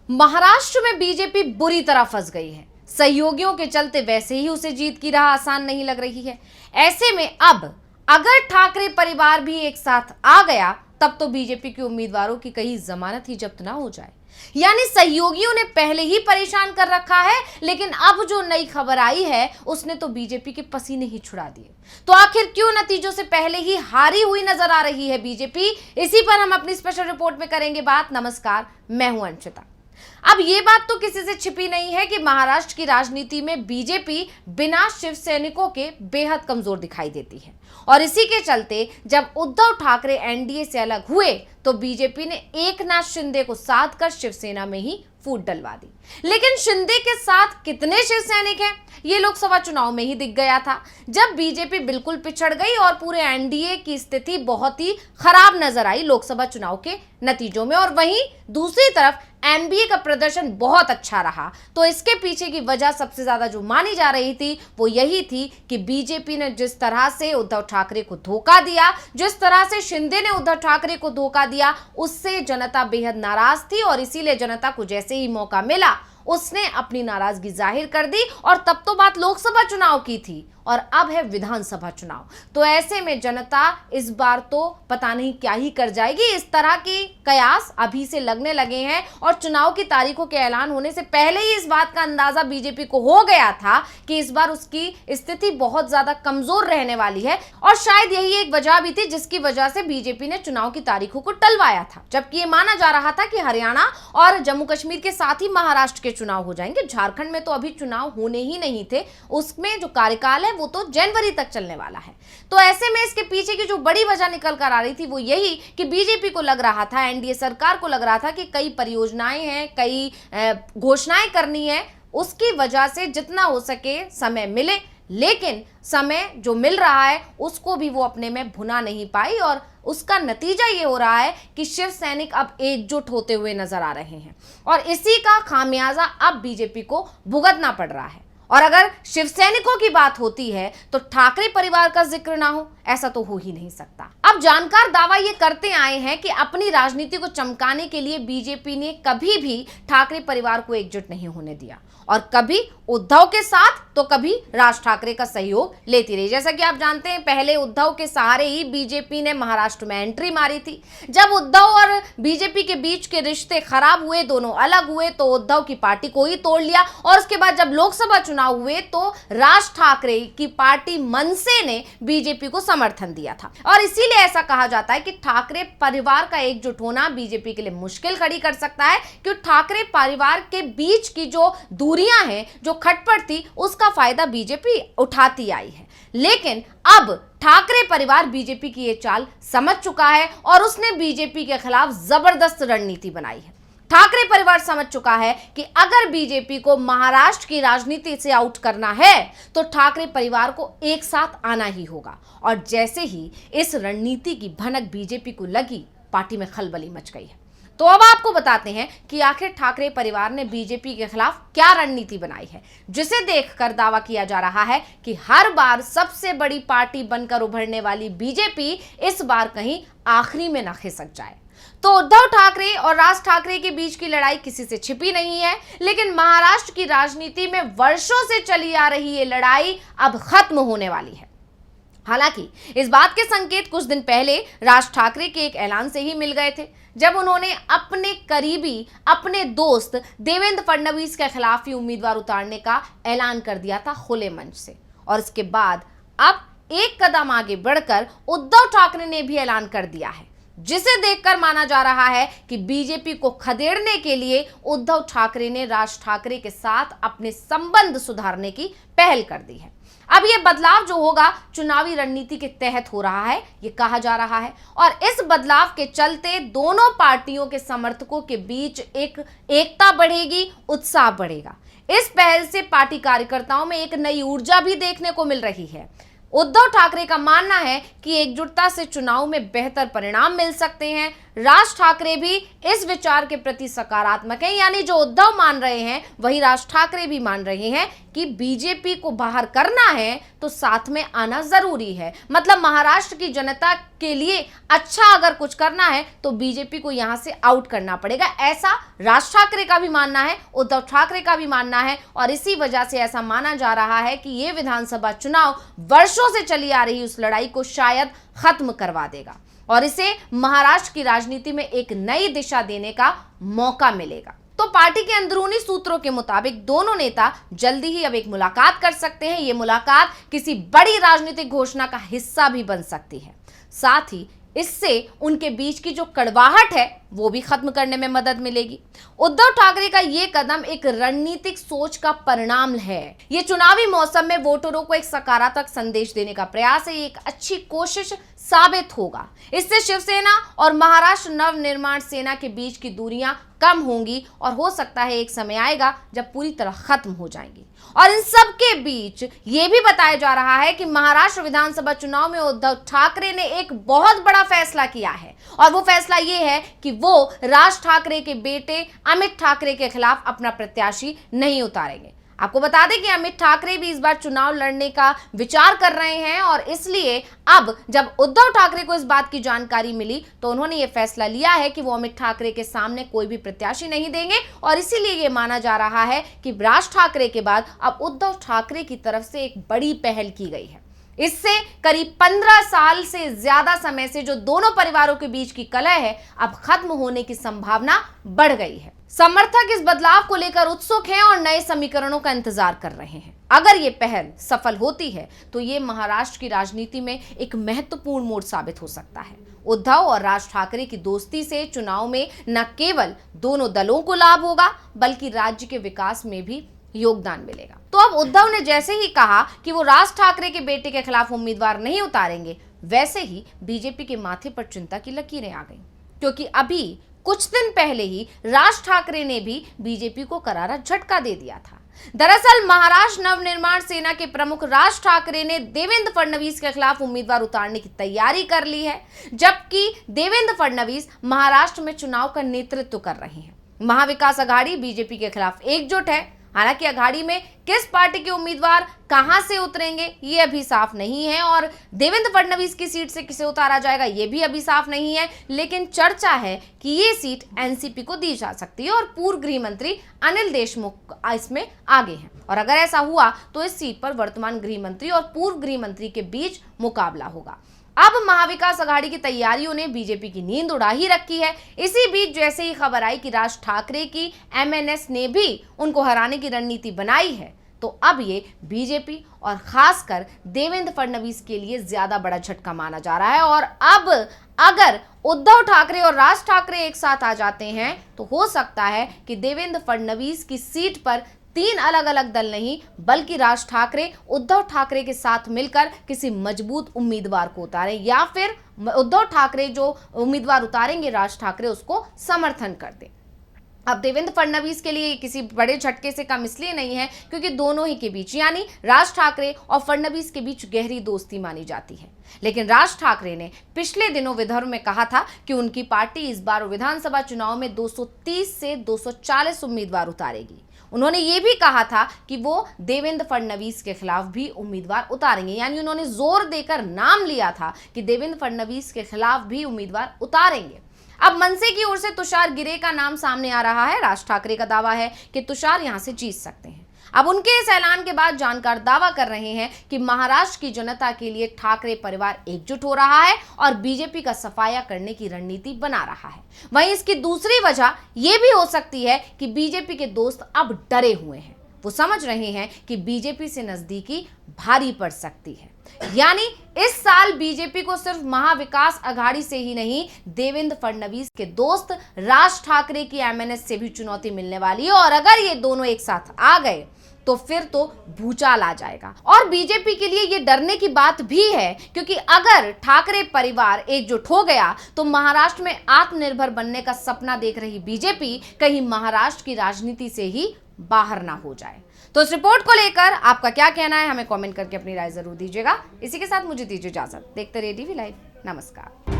महाराष्ट्र में बीजेपी बुरी तरह फंस गई है। सहयोगियों के चलते वैसे ही उसे जीत की राह आसान नहीं लग रही है। ऐसे में अब अगर ठाकरे परिवार भी एक साथ आ गया तब तो बीजेपी के उम्मीदवारों की कहीं जमानत ही जब्त ना हो जाए। यानी सहयोगियों ने पहले ही परेशान कर रखा है, लेकिन अब जो नई खबर आई है उसने तो बीजेपी के पसीने ही छुड़ा दिए। तो आखिर क्यों नतीजों से पहले ही हारी हुई नजर आ रही है बीजेपी, इसी पर हम अपनी स्पेशल रिपोर्ट में करेंगे बात। नमस्कार, मैं हूं अंशिता। अब ये बात तो किसी से छिपी नहीं है कि महाराष्ट्र की राजनीति में बीजेपी बिना शिव सैनिकों के बेहद कमजोर दिखाई देती है, और इसी के चलते जब उद्धव ठाकरे एनडीए से अलग हुए तो बीजेपी ने एकनाथ शिंदे को साथ कर शिवसेना में ही फूट डलवा दी। लेकिन शिंदे के साथ कितने शिव सैनिक हैं, ये लोकसभा चुनाव में ही दिख गया था, जब बीजेपी बिल्कुल पिछड़ गई और पूरे एनडीए की स्थिति बहुत ही खराब नजर आई लोकसभा चुनाव के नतीजों में। और वहीं दूसरी तरफ एनडीए का प्रदर्शन बहुत अच्छा रहा। तो इसके पीछे की वजह सबसे ज्यादा जो मानी जा रही थी वो यही थी कि बीजेपी ने जिस तरह से उद्धव ठाकरे को धोखा दिया, जिस तरह से शिंदे ने उद्धव ठाकरे को धोखा दिया, उससे जनता बेहद नाराज थी। और इसीलिए जनता को जैसे ही मौका मिला उसने अपनी नाराजगी जाहिर कर दी। और तब तो बात लोकसभा चुनाव की थी और अब है विधानसभा चुनाव। तो ऐसे में जनता इस बार तो पता नहीं क्या ही कर जाएगी। इस तरह की कयास अभी से लगने लगे हैं और चुनाव की तारीखों के ऐलान होने से पहले ही इस बात का अंदाजा बीजेपी को हो गया था कि इस बार उसकी स्थिति बहुत ज्यादा कमजोर रहने वाली है। और शायद यही एक वजह भी थी जिसकी वजह से बीजेपी ने चुनाव की तारीखों को टलवाया था, जबकि ये माना जा रहा था कि हरियाणा और जम्मू कश्मीर के साथ ही महाराष्ट्र के चुनाव हो जाएंगे। झारखंड में तो अभी चुनाव होने ही नहीं थे, उसमें जो कार्यकाल है वो तो जनवरी तक चलने वाला है। तो ऐसे में इसके पीछे की जो बड़ी वजह निकल कर आ रही थी वो यही कि बीजेपी को लग रहा था, एनडीए सरकार को लग रहा था कि कई परियोजनाएं हैं, कई घोषणाएं करनी है, उसकी वजह से जितना हो सके समय मिले। लेकिन समय जो मिल रहा है उसको भी वो अपने में भुना नहीं पाई और उसका नतीजा ये हो रहा है कि शिव सैनिक अब एकजुट होते हुए नजर आ रहे हैं और इसी का खामियाजा अब बीजेपी को भुगतना पड़ रहा है। और अगर शिव सैनिकों की बात होती है तो ठाकरे परिवार का जिक्र ना हो, ऐसा तो हो ही नहीं सकता। अब जानकार दावा ये करते आए हैं कि अपनी राजनीति को चमकाने के लिए बीजेपी ने कभी भी ठाकरे परिवार को एकजुट नहीं होने दिया और कभी उद्धव के साथ तो कभी राज ठाकरे का सहयोग लेती रही। जैसा कि आप जानते हैं, पहले उद्धव के सहारे ही बीजेपी ने महाराष्ट्र में एंट्री मारी थी। जब उद्धव और बीजेपी के बीच के रिश्ते खराब हुए, दोनों अलग हुए, तो उद्धव की पार्टी को ही तोड़ लिया। और उसके बाद जब लोकसभा चुनाव हुए तो राज ठाकरे की पार्टी मनसे ने बीजेपी को समर्थन दिया था। और इसीलिए ऐसा कहा जाता है कि ठाकरे परिवार का एकजुट होना बीजेपी के लिए मुश्किल खड़ी कर सकता है, क्योंकि ठाकरे परिवार के बीच की जो दूरियां हैं, जो खटपट थी, उसका फायदा बीजेपी उठाती आई है। लेकिन अब ठाकरे परिवार बीजेपी की ये चाल समझ चुका है और उसने बीजेपी के खिलाफ जबरदस्त रणनीति बनाई है। ठाकरे परिवार समझ चुका है कि अगर बीजेपी को महाराष्ट्र की राजनीति से आउट करना है तो ठाकरे परिवार को एक साथ आना ही होगा। और जैसे ही इस रणनीति की भनक बीजेपी को लगी, पार्टी में खलबली मच गई है। तो अब आपको बताते हैं कि आखिर ठाकरे परिवार ने बीजेपी के खिलाफ क्या रणनीति बनाई है, जिसे देखकर दावा किया जा रहा है कि हर बार सबसे बड़ी पार्टी बनकर उभरने वाली बीजेपी इस बार कहीं आखिरी में न खिसक जाए। तो उद्धव ठाकरे और राज ठाकरे के बीच की लड़ाई किसी से छिपी नहीं है, लेकिन महाराष्ट्र की राजनीति में वर्षों से चली आ रही ये लड़ाई अब खत्म होने वाली है। हालांकि इस बात के संकेत कुछ दिन पहले राज ठाकरे के एक ऐलान से ही मिल गए थे, जब उन्होंने अपने करीबी, अपने दोस्त देवेंद्र फडणवीस के खिलाफ ही उम्मीदवार उतारने का ऐलान कर दिया था खुले मंच से। और इसके बाद अब एक कदम आगे बढ़कर उद्धव ठाकरे ने भी ऐलान कर दिया है, जिसे देखकर माना जा रहा है कि बीजेपी को खदेड़ने के लिए उद्धव ठाकरे ने राज ठाकरे के साथ अपने संबंध सुधारने की पहल कर दी है। अब यह बदलाव जो होगा चुनावी रणनीति के तहत हो रहा है, ये कहा जा रहा है। और इस बदलाव के चलते दोनों पार्टियों के समर्थकों के बीच एक एकता बढ़ेगी, उत्साह बढ़ेगा। इस पहल से पार्टी कार्यकर्ताओं में एक नई ऊर्जा भी देखने को मिल रही है। उद्धव ठाकरे का मानना है कि एकजुटता से चुनाव में बेहतर परिणाम मिल सकते हैं। राज ठाकरे भी इस विचार के प्रति सकारात्मक हैं, यानी जो उद्धव मान रहे हैं वही राज ठाकरे भी मान रहे हैं कि बीजेपी को बाहर करना है तो साथ में आना जरूरी है। मतलब महाराष्ट्र की जनता के लिए अच्छा अगर कुछ करना है तो बीजेपी को यहां से आउट करना पड़ेगा, ऐसा राज ठाकरे का भी मानना है, उद्धव ठाकरे का भी मानना है। और इसी वजह से ऐसा माना जा रहा है कि यह विधानसभा चुनाव वर्षों से चली आ रही उस लड़ाई को शायद खत्म करवा देगा और इसे महाराष्ट्र की राजनीति में एक नई दिशा देने का मौका मिलेगा। तो पार्टी के अंदरूनी सूत्रों के मुताबिक दोनों नेता जल्दी ही अब एक मुलाकात कर सकते हैं। ये मुलाकात किसी बड़ी राजनीतिक घोषणा का हिस्सा भी बन सकती है। साथ ही इससे उनके बीच की जो कड़वाहट है वो भी खत्म करने में मदद मिलेगी। उद्धव ठाकरे का ये कदम एक रणनीतिक सोच का परिणाम है। ये चुनावी मौसम में वोटरों को एक सकारात्मक संदेश देने का प्रयास है। ये एक अच्छी कोशिश साबित होगा। इससे शिवसेना और महाराष्ट्र नवनिर्माण सेना के बीच की दूरियां कम होंगी और हो सकता है एक समय आएगा जब पूरी तरह खत्म हो जाएंगी। और इन सब के बीच ये भी बताया जा रहा है कि महाराष्ट्र विधानसभा चुनाव में उद्धव ठाकरे ने एक बहुत बड़ा फैसला किया है और वो फैसला ये है कि वो राज ठाकरे के बेटे अमित ठाकरे के खिलाफ अपना प्रत्याशी नहीं उतारेंगे। आपको बता दें कि अमित ठाकरे भी इस बार चुनाव लड़ने का विचार कर रहे हैं और इसलिए अब जब उद्धव ठाकरे को इस बात की जानकारी मिली तो उन्होंने ये फैसला लिया है कि वो अमित ठाकरे के सामने कोई भी प्रत्याशी नहीं देंगे और इसीलिए ये माना जा रहा है कि राज ठाकरे के बाद अब उद्धव ठाकरे की तरफ से एक बड़ी पहल की गई है। इससे करीब 15 साल से ज्यादा समय से जो दोनों परिवारों के बीच की कलह है अब खत्म होने की संभावना बढ़ गई है। समर्थक इस बदलाव को लेकर उत्सुक हैं और नए समीकरणों का इंतजार कर रहे हैं। अगर ये पहल सफल होती है तो ये महाराष्ट्र की राजनीति में एक महत्वपूर्ण मोड़ साबित हो सकता है। उद्धव और राज ठाकरे की दोस्ती से चुनाव में न केवल दोनों दलों को लाभ होगा बल्कि राज्य के विकास में भी योगदान मिलेगा। तो अब उद्धव ने जैसे ही कहा कि वो राज ठाकरे के बेटे के खिलाफ उम्मीदवार नहीं उतारेंगे, वैसे ही बीजेपी के माथे पर चिंता की लकीरें आ गईं, क्योंकि अभी कुछ दिन पहले ही राज ठाकरे ने भी बीजेपी को करारा झटका दे दिया था। दरअसल महाराष्ट्र नवनिर्माण सेना के प्रमुख राज ठाकरे ने देवेंद्र फडणवीस के खिलाफ उम्मीदवार उतारने की तैयारी कर ली है, जबकि देवेंद्र फडणवीस महाराष्ट्र में चुनाव का नेतृत्व कर रहे हैं। महाविकास अघाड़ी बीजेपी के खिलाफ एकजुट है। हालांकि अघाड़ी में किस पार्टी के उम्मीदवार कहां से उतरेंगे ये अभी साफ नहीं है और देवेंद्र फडणवीस की सीट से किसे उतारा जाएगा ये भी अभी साफ नहीं है, लेकिन चर्चा है कि ये सीट एनसीपी को दी जा सकती है और पूर्व गृह मंत्री अनिल देशमुख इसमें आगे हैं। और अगर ऐसा हुआ तो इस सीट पर वर्तमान गृह मंत्री और पूर्व गृह मंत्री के बीच मुकाबला होगा। अब महाविकास अघाड़ी की तैयारियों ने बीजेपी की नींद उड़ा ही रखी है। इसी बीच जैसे ही खबर आई कि राज ठाकरे की एमएनएस ने भी उनको हराने की रणनीति बनाई है तो अब ये बीजेपी और खासकर देवेंद्र फडणवीस के लिए ज्यादा बड़ा झटका माना जा रहा है। और अब अगर उद्धव ठाकरे और राज ठाकरे एक साथ आ जाते हैं तो हो सकता है कि देवेंद्र फडणवीस की सीट पर 3 अलग अलग दल नहीं बल्कि राज ठाकरे उद्धव ठाकरे के साथ मिलकर किसी मजबूत उम्मीदवार को उतारें या फिर उद्धव ठाकरे जो उम्मीदवार उतारेंगे राज ठाकरे उसको समर्थन कर दें। अब देवेंद्र फडणवीस के लिए किसी बड़े झटके से कम इसलिए नहीं है क्योंकि दोनों ही के बीच यानी राज ठाकरे और फडणवीस के बीच गहरी दोस्ती मानी जाती है। लेकिन राज ठाकरे ने पिछले दिनों विदर्भ में कहा था कि उनकी पार्टी इस बार विधानसभा चुनाव में 230 से 240 उम्मीदवार उतारेगी। उन्होंने ये भी कहा था कि वो देवेंद्र फडणवीस के खिलाफ भी उम्मीदवार उतारेंगे, यानी उन्होंने जोर देकर नाम लिया था कि देवेंद्र फडणवीस के खिलाफ भी उम्मीदवार उतारेंगे। अब मनसे की ओर से तुषार गिरे का नाम सामने आ रहा है। राज ठाकरे का दावा है कि तुषार यहां से जीत सकते हैं। अब उनके इस ऐलान के बाद जानकार दावा कर रहे हैं कि महाराष्ट्र की जनता के लिए ठाकरे परिवार एकजुट हो रहा है और बीजेपी का सफाया करने की रणनीति बना रहा है। वहीं इसकी दूसरी वजह यह भी हो सकती है कि बीजेपी के दोस्त अब डरे हुए हैं। वो समझ रहे हैं कि बीजेपी से नजदीकी भारी पड़ सकती है, यानी इस साल बीजेपी को सिर्फ महाविकास अघाड़ी से ही नहीं देवेंद्र फडणवीस के दोस्त राज ठाकरे की एमएनएस से भी चुनौती मिलने वाली है। और अगर ये दोनों एक साथ आ गए तो फिर तो भूचाल आ जाएगा। और बीजेपी के लिए ये डरने की बात भी है क्योंकि अगर ठाकरे परिवार एकजुट हो गया तो महाराष्ट्र में आत्मनिर्भर बनने का सपना देख रही बीजेपी कहीं महाराष्ट्र की राजनीति से ही बाहर ना हो जाए। तो इस रिपोर्ट को लेकर आपका क्या कहना है हमें कमेंट करके अपनी राय जरूर दीजिएगा। इसी के साथ मुझे दीजिए इजाजत। देखते रहिए डीवी लाइव। नमस्कार।